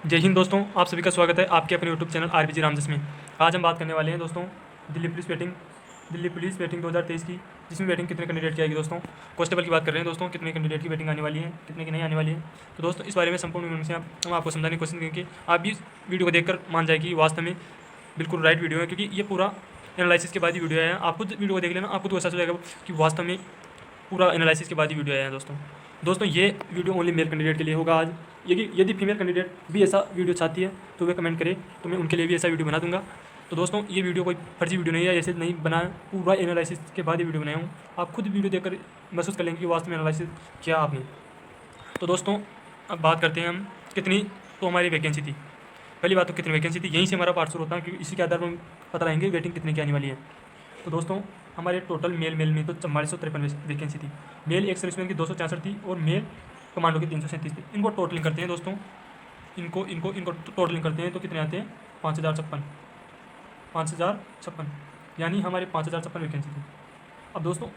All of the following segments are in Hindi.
जय हिंद दोस्तों, आप सभी का स्वागत है आपके अपने यूट्यूब चैनल आरबीजी रामजस में। आज हम बात करने वाले हैं दोस्तों दिल्ली पुलिस वेटिंग 2023 की, जिसमें वेटिंग कितने कैंडिडेट की आएगी दोस्तों। कांस्टेबल की बात कर रहे हैं दोस्तों, कितने कैंडिडेट की वेटिंग आने वाली है, कितने की नहीं आने वाली है। तो दोस्तों इस बारे में संपूर्ण विवरण से हम आपको समझाने की कोशिश करेंगे। आप भी इस वीडियो को देखकर मान जाए कि वास्तव में बिल्कुल राइट वीडियो है, क्योंकि ये पूरा एनालिसिस के बाद ही वीडियो है। आप खुद वीडियो को देख लेना, आपको तो एहसास हो जाएगा कि वास्तव में पूरा एनालिसिस के बाद ही वीडियो आया है दोस्तों ये वीडियो ओनली मेल कैंडिडेट के लिए होगा आज। यदि फीमेल कैंडिडेट भी ऐसा वीडियो चाहती है तो वे कमेंट करे, तो मैं उनके लिए भी ऐसा वीडियो बना दूंगा। तो दोस्तों ये वीडियो कोई फर्जी वीडियो नहीं है, ऐसे नहीं बनाया, पूरा एनालिसिस के बाद ही वीडियो बनाया हूँ। आप खुद वीडियो देखकर महसूस कर लेंगे कि वास्तव में एनालिसिस किया आपने। तो दोस्तों अब बात करते हैं हम कितनी तो हमारी वैकेंसी थी। पहली बात तो कितनी वैकेंसी थी, यहीं से हमारा पार्ट शुरू होता है, क्योंकि इसी के आधार पर हम पता लगाएंगे वेटिंग कितने की आने वाली है। तो दोस्तों हमारे टोटल मेल में तो 4453 वैकेंसी थी। मेल एक सर्विसमैन की 266 थी और मेल कमांडो की 337 थी। इनको टोटलिंग करते हैं दोस्तों, इनको टोटलिंग करते हैं तो कितने आते हैं, 5056, यानी हमारे 5056 वैकेंसी थी। अब दोस्तों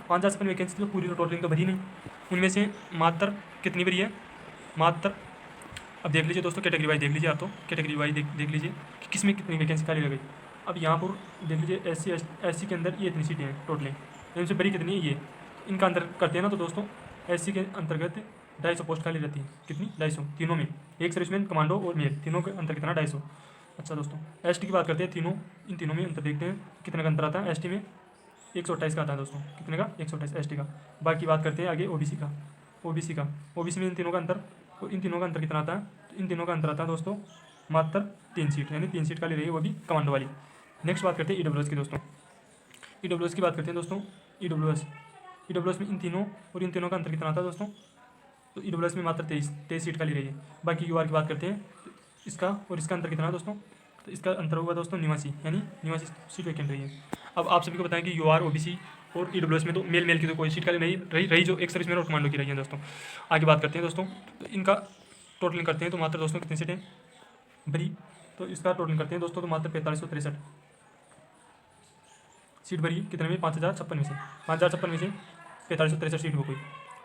5056 वैकेंसी तो पूरी टोटलिंग तो भरी नहीं, उनमें से मात्र कितनी भरी है, मात्र अब देख लीजिए दोस्तों, कैटेगरी वाइज देख लीजिए। आप तो कैटेगरी वाइज देख लीजिए कि किस में कितनी वैकेंसी खाली रह गई। अब यहाँ पर देख लीजिए एस सी के अंदर ये इतनी सीटें हैं टोटली, इनसे बड़ी कितनी है ये, इनका अंतर करते हैं ना। तो दोस्तों एस सी के अंतर्गत 250 पोस्ट खाली रहती है। कितनी, 250 तीनों में, एक सर्विसमैन कमांडो और मेल तीनों के अंतर कितना, 250। अच्छा दोस्तों एस टी की बात करते हैं, इन तीनों में अंतर देखते हैं कितने का अंतर आता है। एस टी में 128 का आता है दोस्तों, कितने का, 128 एस टी का। बाकी बात करते हैं आगे ओबीसी का। ओबीसी में इन तीनों का अंतर, और इन तीनों का अंतर कितना आता है, तो इन तीनों का अंतर आता है दोस्तों मात्र 3 सीट, यानी 3 सीट खाली रही है, वो भी कमांडो वाली। नेक्स्ट बात करते हैं ईडब्ल्यूएस की दोस्तों। ईडब्ल्यूएस की बात करते हैं दोस्तों। ईडब्ल्यूएस में इन तीनों और इन तीनों का अंतर कितना आता है दोस्तों, तो ईडब्ल्यूएस में मात्र 23 सीट खाली रही है। बाकी यूआर की बात करते हैं, तो इसका और इसका अंतर कितना है दोस्तों, तो इसका अंतर होगा दोस्तों 89, यानी 89 सीट वैकेंट रही है। अब आप सभी को बताएं कि यूआर, ओबीसी और ईडब्ल्यूएस में तो मेल की तो कोई सीट खाली नहीं रही जो एक सर्विसमैन और कमांडो की रही है दोस्तों। आगे बात करते हैं दोस्तों, तो इनका टोटलिंग करते हैं तो मात्र दोस्तों कितनी सीटें भरी, तो इसका टोटलिंग करते हैं दोस्तों तो मात्र 4563 सीट भरी। कितने में, 5056 में से 4563 सीट हो गई।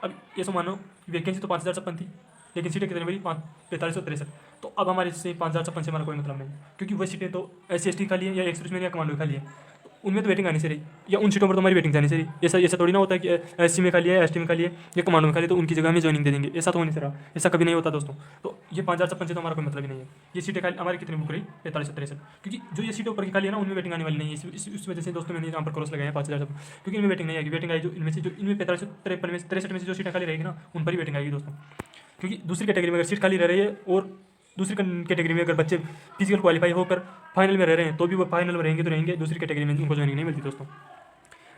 अब ये सो मानो वैकेंसी तो 5056 थी, लेकिन सीटें कितनी भरी, 4563। तो अब हमारे से 5056 से हमारा कोई मतलब नहीं, क्योंकि वह सीटें तो SC/ST खाली है या एक्सप्रेस में या कमांडो खाली है, तो उनमें तो वेटिंग आनी से रही, या उन सीटों पर तो हमारी वेटिंग जानी से रही। ऐसा थोड़ी ना होता है कि SC में खाली है, ST में खाली है या कमांडो में खाली है तो उनकी जगह हमें ज्वाइनिंग दे देंगे, ऐसा तो होने से रहा, ऐसा कभी नहीं होता दोस्तों। तो ये 5056 से तो हमारा कोई मतलब ही नहीं है। ये सीटें खाली हमारी कितनी बुक रही, 4563, क्योंकि जो ये सीटें ऊपर की खाली है ना, उनमें वेटिंग आने वाली नहीं है। इस वजह से दोस्तों मैंने यहाँ पर क्रॉस लगाया है 5056, क्योंकि इनमें वेटिंग नहीं आएगी। वेटिंग आई जो इनमें से, जो इनमें 4563 में से जो सीटें खाली रहेगी ना, उन पर ही वेटिंग आएगी दोस्तों। क्योंकि दूसरी कैटेगरी में अगर सीट खाली रह रही है और दूसरी कैटेगरी में अगर बच्चे फिजिकल क्वालिफाई होकर फाइनल में रह रहे हैं, तो भी वो फाइनल में रहेंगे तो रहेंगे, दूसरी कैटेगरी में उनको ज्वाइनिंग नहीं मिलती दोस्तों।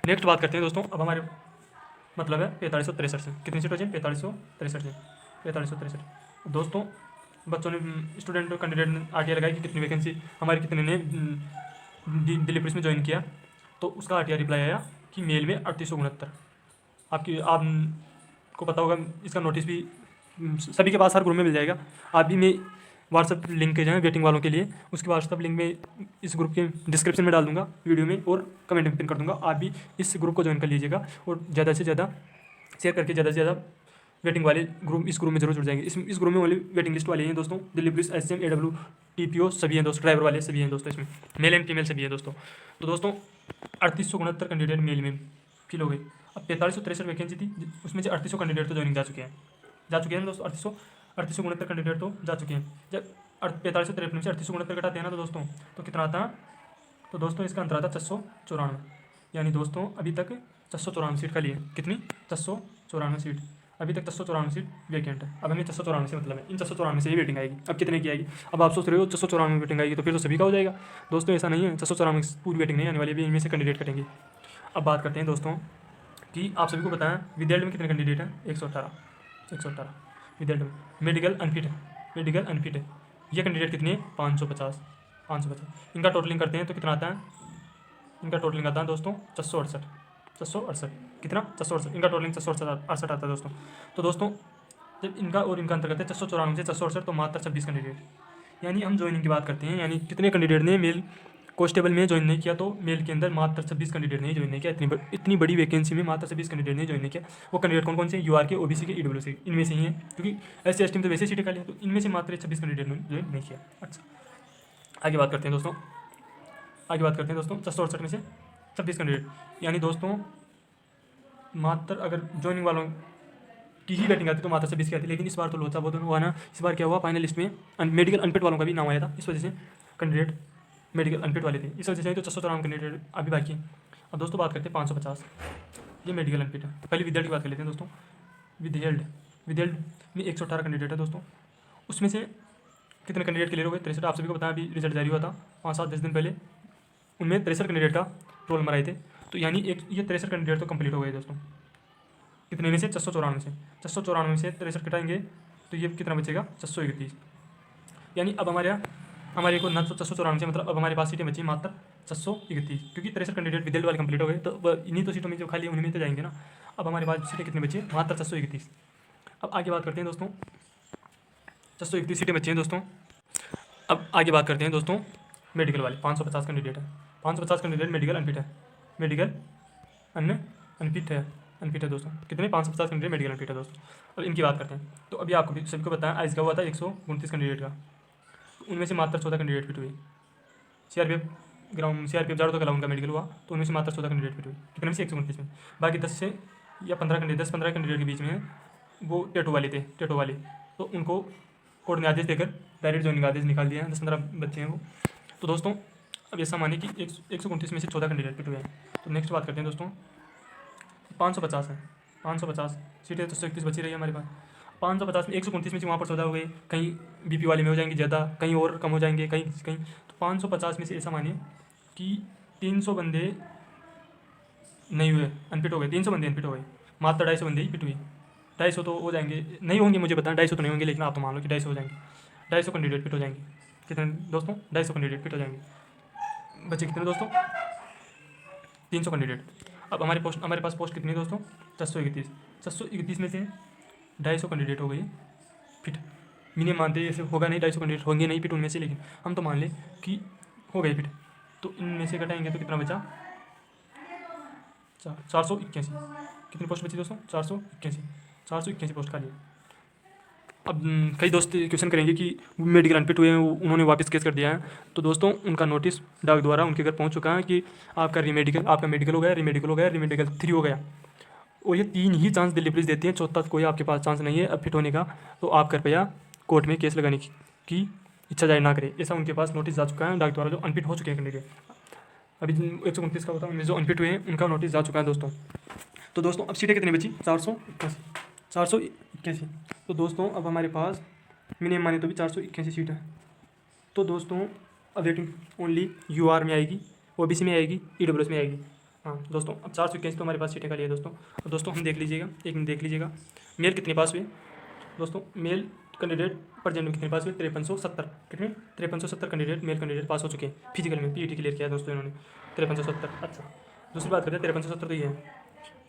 नेक्स्ट बात करते हैं दोस्तों, अब हमारे मतलब है 4563 से कितनी सीट हो जाए, 4563 दोस्तों। बच्चों ने, स्टूडेंट कैंडिडेट ने RTR लगाई कि कितनी वैकेंसी हमारे कितने ने दिल्ली पुलिस में ज्वाइन किया, तो उसका RTR रिप्लाई आया कि मेल में 3869। आपको पता होगा, इसका नोटिस भी सभी के पास हर ग्रुप में मिल जाएगा। आप भी, मैं व्हाट्सअप लिंक के जो है वेटिंग वालों के लिए, उसके व्हाट्सअप लिंक में इस ग्रुप के डिस्क्रिप्शन में डाल दूंगा वीडियो में, और कमेंट में पिन कर दूंगा। आप भी इस ग्रुप को ज्वाइन कर लीजिएगा और ज़्यादा से ज़्यादा शेयर करके ज़्यादा से ज़्यादा वेटिंग वाले ग्रुप, इस ग्रुप में जरूर जुड़ जाएंगे। इस ग्रुप में ओनली वेटिंग लिस्ट वाले हैं दोस्तों। Delhi police, SCM, AW, TPO सभी हैं दोस्तों, ड्राइवर वाले सभी हैं दोस्तों, इसमें मेल एंड फीमेल सभी हैं दोस्तों। तो दोस्तों 3869 कैंडिडेट मेल में फिल हो गई। अब 4563 वैकेंसी थी, उसमें से 3800 कैंडिडेट तो ज्वाइनिंग जा चुके हैं दोस्तों। 3869 कैंडिडेट तो जा चुके हैं। जब 4553 में से 3869 घटाते हैं ना तो दोस्तों, तो कितना आता है, तो दोस्तों इसका अंतर आता है 694, यानी दोस्तों अभी तक 694 सीट खाली है। कितनी, 694 सीट, अभी तक 694 सीट वैकेंट है। अब हमें 694 से मतलब है, इन 694 से ही वेटिंग आएगी। अब कितने की आएगी, अब आप सोच रहे हो 694 में वेटिंग आएगी तो फिर तो सभी का हो जाएगा। दोस्तों ऐसा नहीं है, 694 पूरी वेटिंग नहीं आने वाली, भी इनमें से कैंडिडेट कटेंगे। अब बात करते हैं दोस्तों कि आप सभी को बताएं विद्यालय में कितने कैंडिडेट हैं, 118 विद्यालय में। मेडिकल अनफिट है, ये कैंडिडेट कितने हैं, 550। इनका टोटलिंग करते हैं तो कितना आता है, इनका टोटलिंग आता है दोस्तों 668। कितना, 668, इनका टोटलिंग 668 आता है दोस्तों। तो दोस्तों जब इनका और इनका अंतर करते हैं 694 से 668, तो मात्र 26 कैंडिडेट, यानी हम ज्वाइनिंग की बात करते हैं, यानी कितने कैंडिडेट ने मेल कॉन्स्टेबल में ज्वाइन नहीं किया तो मेल के अंदर मात्र 26 कैंडिडेट नहीं ज्वाइन नहीं किया। इतनी बड़ी वैकेंसी में मात्र 26 कैंडिडेट नहीं ज्वाइन नहीं किया। वो कैंडिडेट कौन कौन से? यूआर के, ओबीसी के, ईडब्ल्यूएस के, इनमें से ही हैं, क्योंकि एससी एसटी में तो वैसे सीटें खाली है, तो इनमें से मात्र 26 कैंडिडेट ने ज्वाइन नहीं किया। अच्छा, आगे बात करते हैं दोस्तों। 668 में से 26 कैंडिडेट, यानी दोस्तों मात्र अगर ज्वाइनिंग वालों की ही वेटिंग आती तो मात्र 26 की आती, लेकिन इस बार तो लोचा बहुत हुआ ना। इस बार क्या हुआ, फाइनल लिस्ट में मेडिकल अनफिट वालों का भी नाम आया था, इस वजह से कैंडिडेट मेडिकल अनफिट वाले थे, इस वजह से तो 694 कैंडिडेट अभी बाकी है। अब दोस्तों बात करते हैं 550, ये मेडिकल अनफिट है। पहले विदेल्ड की बात कर लेते हैं दोस्तों। विदेल्ड में 118 कैंडिडेट है दोस्तों। उसमें से कितने कैंडिडेट क्लियर हो गए? 63। आप सभी को बताया, अभी रिजल्ट जारी हुआ था 5-7-10 दिन पहले, उनमें 63 कैंडिडेट का रोल नंबर आए थे। तो यानी ये 63 कैंडिडेट तो कंप्लीट हो गए दोस्तों। कितने में से? 694 में से 694 में से 63 कटाएंगे तो ये कितना बचेगा? 631। यानी अब हमारे को ना तो 694 से, मतलब अब हमारे पास सीटें बची मात्र 631, क्योंकि 63 कैंडिडेट विदेल्ड वाले कंप्लीट हो गए, तो इन्हीं तो सीटों में जो खाली है उन्हीं में तो जाएंगे ना। अब हमारे पास सीटें कितनी बची? मात्र 631। अब आगे बात करते हैं दोस्तों, 631 सीटें बची हैं दोस्तों। अब आगे बात करते हैं दोस्तों मेडिकल वाले 550 कैंडिडेट है। 550 कैंडिडेट मेडिकल अनफिट है, मेडिकल अनफिट है दोस्तों। कितने? 550 कैंडिडेट मेडिकल अनफिट है दोस्तों। अब इनकी बात करते हैं, तो अभी आपको सभी को बताया आइस का हुआ था 129 कैंडिडेट का, उनमें से मात्र 14 कैंडिडेट फिट हुए। सीआरपीएफ जाड़ो तो कला उनका मेडिकल हुआ, तो उनमें से मात्र 14 कैंडिडेट फिट हुए। कितने में से? 129 में। बाकी 10 से या 15 कैंडिडेट के बीच में वो टेटो वाले, तो उनको कोर्ट ने आदेश देकर डायरेक्ट ज्वाइनिंग आदेश निकाल दिया है। 10-15 बच्चे हैं वो। तो दोस्तों अब ऐसा मानिए कि 129 में से 14 कैंडिडेट फिट हुए हैं। तो नेक्स्ट बात करते हैं दोस्तों, 550 है, 550 सीटें तो 131 बची रही है हमारे पास। 550 में 129 में से वहाँ पर 14 हो गए, कहीं बीपी वाले में हो जाएंगे ज़्यादा, कहीं और कम हो जाएंगे, कहीं तो 550 में से ऐसा मानिए कि 300 बंदे नहीं हुए, अनफिट हो गए। 300 बंदे अनफिट हो गए, मात्र 250 बंदे ही फिट हुए। 250 तो हो जाएंगे, नहीं होंगे मुझे पता, 250 तो नहीं होंगे, लेकिन आप तो मान लो कि 250 हो जाएंगे। 250 कैंडिडेट फिट हो जाएंगे। कितने दोस्तों? 250 कैंडिडेट फिट हो जाएंगे। बच्चे कितने दोस्तों? 300 कैंडिडेट। अब हमारे पास पोस्ट कितनी है दोस्तों? 631। 631 में से 250 कैंडिडेट हो गई फिट। मिनिमम मानते हैं, ऐसे होगा नहीं, 250 कैंडिडेट होंगे नहीं फिट उनमें से, लेकिन हम तो मान लें कि हो गए फिट। तो इनमें से घटाएंगे तो कितना बचा? 481। कितनी पोस्ट बची दोस्तों? 481 पोस्ट खाली है। अब कई दोस्त क्वेश्चन करेंगे कि मेडिकल अनफिट हुए हैं, उन्होंने वापस केस कर दिया है। तो दोस्तों उनका नोटिस डाक द्वारा उनके घर पहुंच चुका है कि आपका मेडिकल हो गया, रीमेडिकल 3 हो गया। और ये 3 ही चांस दिल्ली पुलिस देती है, चौथा कोई आपके पास चांस नहीं है अब फिट होने का। तो आप कृपया कोर्ट में केस लगाने की इच्छा जाहिर ना करें। ऐसा उनके पास नोटिस जा चुका है डाक द्वारा, जो अनफिट हो चुके हैं कैंडिडेट। अभी 129 का होता है, उनमें जो अनफिट हुए हैं उनका नोटिस जा चुका है दोस्तों। तो दोस्तों अब सीटें कितनी बची? 481। तो दोस्तों अब हमारे पास मिनिमम माने तो भी 481 सीट है। तो दोस्तों अब वेटिंग ओनली यूआर में आएगी, ओबीसी में आएगी, ईडब्ल्यूएस में आएगी। हाँ दोस्तों अब 481 तो हमारे पास सीटें खाली है दोस्तों। अब दोस्तों हम देख लीजिएगा, एक मिनट देख लीजिएगा, मेल कितने पास हुए दोस्तों? मेल कैंडिडेट प्रेजेंट में कितने पास हुए? 5370। कितने? 5370 कैंडिडेट मेल कैंडिडेट पास हो चुके हैं फिजिकल में, पीईटी क्लियर किया है दोस्तों इन्होंने, 5370। अच्छा, दूसरी बात करते हैं 5370 तो ये है,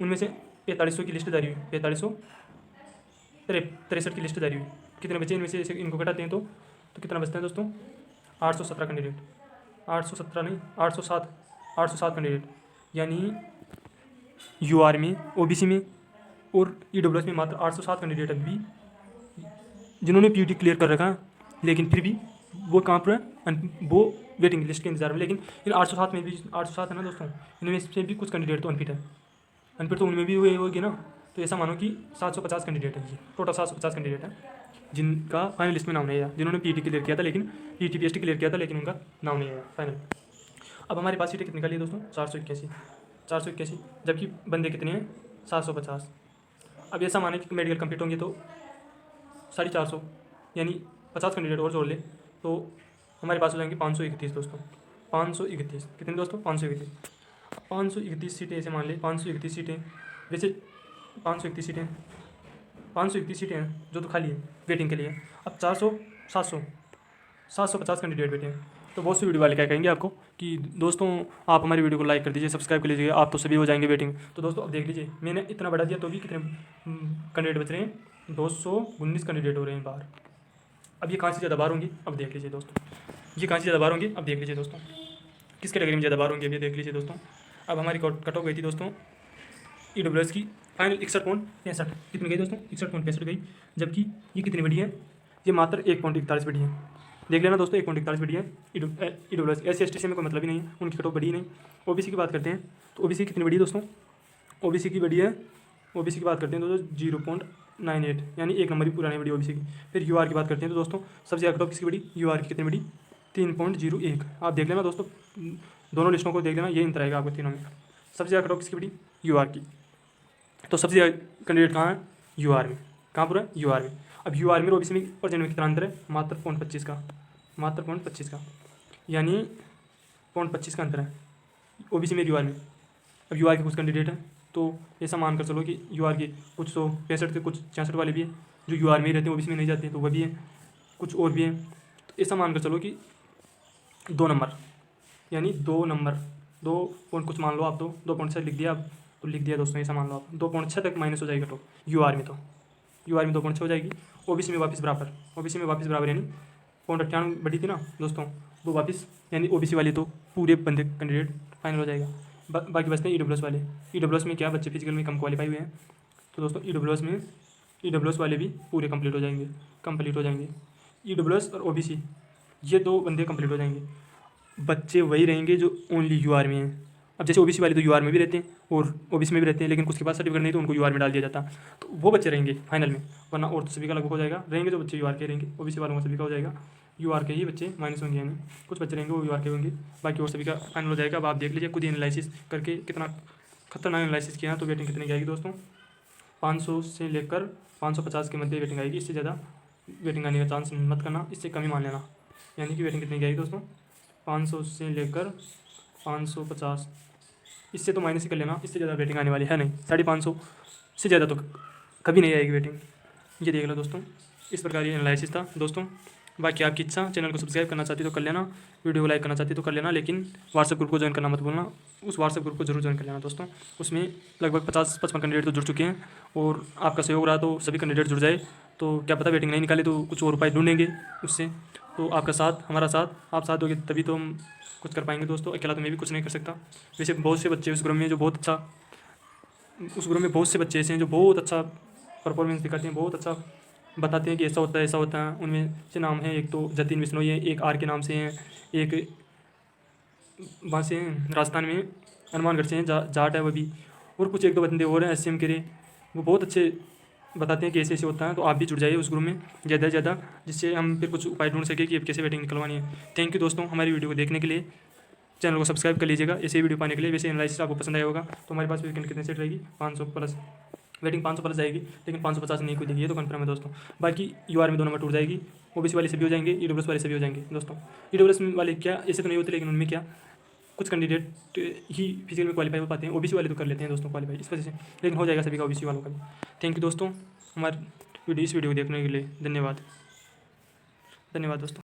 उनमें से 4500 की लिस्ट जारी हुई, 4563 की लिस्ट जारी हुई। कितने बचे इनमें से? इनको घटाते हैं तो कितना बचता है दोस्तों? 817 कैंडिडेट, 817 नहीं 807 कैंडिडेट। यानी यूआर में, ओबीसी में और ईडब्ल्यूएस में मात्र 807 कैंडिडेट अभी भी जिन्होंने पीईटी क्लियर कर रखा है, लेकिन फिर भी वो कहाँ पर है? वो वेटिंग लिस्ट के इंतजार में। लेकिन इन 807 में भी 807 है ना दोस्तों, इनमें से भी कुछ कैंडिडेट तो अनफिट है, अनफिट तो उनमें भी हुए होगी ना। तो ऐसा मानो कि 750 कैंडिडेट है, ये टोटल 750 कैंडिडेट है जिनका फाइनल लिस्ट में नाम नहीं आया, जिन्होंने पीईटी क्लियर किया था, लेकिन पीईटी पीएचटी क्लियर किया था, लेकिन उनका नाम नहीं आया फाइनल। अब हमारे पास सीटें कितनी निकाली है दोस्तों? 481, जबकि बंदे कितने हैं? 750। अब ऐसा माने कि मेडिकल कंप्लीट होंगे तो 450, यानी 50 कैंडिडेट और जोड़ ले तो हमारे पास हो जाएंगे 531 दोस्तों। 531 कितने दोस्तों? 531 सीटें ऐसे मान ले, 531 सीटें, वैसे 531 सीटें हैं जो तो खाली है वेटिंग के लिए। अब 750 कैंडिडेट बैठे हैं। तो बहुत सी वीडियो वाले क्या कहेंगे आपको कि दोस्तों आप हमारी वीडियो को लाइक कर दीजिए, सब्सक्राइब कर लीजिए, आप तो सभी हो जाएंगे वेटिंग। तो दोस्तों अब देख लीजिए, मैंने इतना बढ़ा दिया तो भी कितने कैंडिडेट बच रहे हैं? 219 कैंडिडेट हो रहे हैं बाहर। अब ये कहाँ से ज़्यादा बाहर होंगी? अब देख लीजिए दोस्तों, ये कहाँ से ज़्यादा बाहर होंगी? अब देख लीजिए दोस्तों, किस कैटेगरी में ज़्यादा बार होंगे, अभी देख लीजिए दोस्तों। अब हमारी कट ऑफ गई थी दोस्तों EWS की फाइनल 61.65 कितनी गई दोस्तों, 61.65 गई। जबकि ये कितनी बढ़ी है, ये मात्र 1.41 बढ़ी है। देख लेना दोस्तों, 1.41 बढ़ी है EWS। SC/ST से में कोई मतलब ही नहीं है, उनकी कट ऑफ बढ़ी ही नहीं। OBC की बात करते हैं तो OBC कितनी बढ़ी है दोस्तों, OBC की बढ़ी है, OBC की बात करते हैं दोस्तों 0.98, यानी 1 नंबर भी पूरा नहीं बढ़ी OBC की। फिर UR की बात करते हैं तो दोस्तों सबसे ज़्यादा कट ऑफ किसकी बढ़ी, UR की कितनी बढ़ी, 3.01। आप देख लेना दोस्तों, दोनों लिस्टों को देख लेना, ये अंतर आएगा आपको तीनों में। सबसे ज़्यादा कट ऑफ किसकी बढ़ी, UR की। तो सबसे ज़्यादा कैंडिडेट कहाँ है, UR में। कहाँ पूरा, UR में। अब UR में और OBC में और जनरल में कितना अंतर है, मात्र 0.25 का, मात्र 0.25 का, यानी 0.25 का अंतर है OBC में UR में। अब UR के कुछ कैंडिडेट हैं तो ऐसा मान कर चलो कि UR के कुछ 165 के, कुछ 66 वाले भी हैं जो UR में ही रहते हैं, OBC में नहीं जाते हैं, तो वह भी हैं, कुछ और भी हैं। तो ऐसा मान कर चलो कि 2 नंबर, यानी 2 नंबर, 2 पॉइंट कुछ मान लो आप, 2.6 लिख दिया आप, तो लिख दिया दोस्तों, ऐसा मान लो आप 2.6 तक माइनस हो जाएगा। तो UR में, तो UR में 2.6 हो जाएगी, OBC में वापस बराबर, OBC में वापस बराबर, यानी 0.98 बढ़ी थी ना दोस्तों, वो वापस, यानी OBC वाले तो पूरे बंदे कैंडिडेट फाइनल हो जाएगा। बाकी बचते हैं EWS वाले। EWS में क्या, बच्चे फिजिकल में कम क्वालिफाई हुए हैं, तो दोस्तों EWS वाले भी पूरे कंप्लीट हो जाएंगे। EWS और OBC ये 2 बंदे कंप्लीट हो जाएंगे। बच्चे वही रहेंगे जो ओनली UR में हैं। अब जैसे OBC वाले तो UR में भी रहते हैं और OBC में भी रहते हैं, लेकिन कुछ के पास सर्टिफिकेट नहीं तो उनको UR में डाल दिया जाता, तो वो बच्चे रहेंगे फाइनल में। वरना और तो सभी का लगभग हो जाएगा, रहेंगे जो बच्चे UR के रहेंगे, OBC वालों का सभी का हो जाएगा, UR के ही बच्चे माइनस होंगे, यानी कुछ बच्चे रहेंगे वो UR के होंगे, बाकी और सभी का फाइनल हो जाएगा। अब आप देख लीजिए खुद ही एनालिसिस करके, कितना खतरनाक एनालिसिस किया है। तो वेटिंग कितनी आएगी दोस्तों, 500 से लेकर 550 के मध्य वेटिंग आएगी। इससे ज़्यादा वेटिंग आने का चांस मत करना, इससे कम ही मान लेना। यानी कि वेटिंग कितनी आएगी दोस्तों, 500 से लेकर 550, इससे तो माइनस ही कर लेना, इससे ज़्यादा वेटिंग आने वाली है नहीं। 550 से ज़्यादा तो कभी नहीं आएगी वेटिंग। ये देख लो दोस्तों, इस प्रकार ये एनालिसिस था दोस्तों। बाकी आपकी इच्छा, चैनल को सब्सक्राइब करना चाहती तो कर लेना, वीडियो को लाइक करना चाहती तो कर लेना, लेकिन व्हाट्सएप ग्रुप को ज्वाइन करना मत भूलना। उस व्हाट्सएप ग्रुप को जरूर ज्वाइन कर लेना दोस्तों। उसमें लगभग 50-55 कैंडिडेट तो जुड़ चुके हैं, और आपका सहयोग रहा तो सभी कैंडिडेट जुड़ जाए, तो क्या पता वेटिंग नहीं निकाले तो कुछ और उपाय ढूंढेंगे उससे। तो आपका साथ, हमारा साथ, आप साथ दोगे तभी तो हम कुछ कर पाएंगे दोस्तों। अकेला तो मैं भी कुछ नहीं कर सकता। वैसे बहुत से बच्चे उस ग्रुप में जो बहुत अच्छा, उस ग्रुप में बहुत से बच्चे ऐसे हैं जो बहुत अच्छा परफॉर्मेंस दिखाते हैं, बहुत अच्छा बताते हैं कि ऐसा होता है ऐसा होता है। उनमें से नाम है, एक तो जतिन बिश्नोई है, एक आर के नाम से हैं, एक वहाँ से हैं राजस्थान में, हनुमानगढ़ से हैं, जाट है वो भी, और कुछ 1-2 बंदे और हैं SCM के लिए, वो बहुत अच्छे बताते हैं कि ऐसे ऐसे होता है। तो आप भी जुड़ जाइए उस ग्रुप में ज़्यादा से ज़्यादा, जिससे हम फिर कुछ उपाय ढूंढ सकें कि अब कैसे वेटिंग निकलवानी है। थैंक यू दोस्तों हमारी वीडियो को देखने के लिए। चैनल को सब्सक्राइब कर लीजिएगा ऐसे वीडियो पाने के लिए। वैसे एनालिसिस आपको पसंद आया होगा तो हमारे पास वेटिंग कितने सेट रहेगी, 500 प्लस, वेटिंग 500 प्लस जाएगी, लेकिन 550 नहीं कोई देगी, ये तो कंफर्म है दोस्तों। बाकी UR में 2 नंबर टूट जाएगी, OBC वाले से भी हो जाएंगे, EWS वाले से भी हो जाएंगे दोस्तों। EWS वाले क्या ऐसे तो नहीं होते, लेकिन उनमें क्या कुछ कैंडिडेट ही फिजिकल में क्वालिफाई हो पाते हैं, OBC वाले तो कर लेते हैं दोस्तों क्वालिफाई, इस वजह से, लेकिन हो जाएगा सभी का OBC वालों का भी। थैंक यू दोस्तों हमारे इस वीडियो को देखने के लिए। धन्यवाद दोस्तों।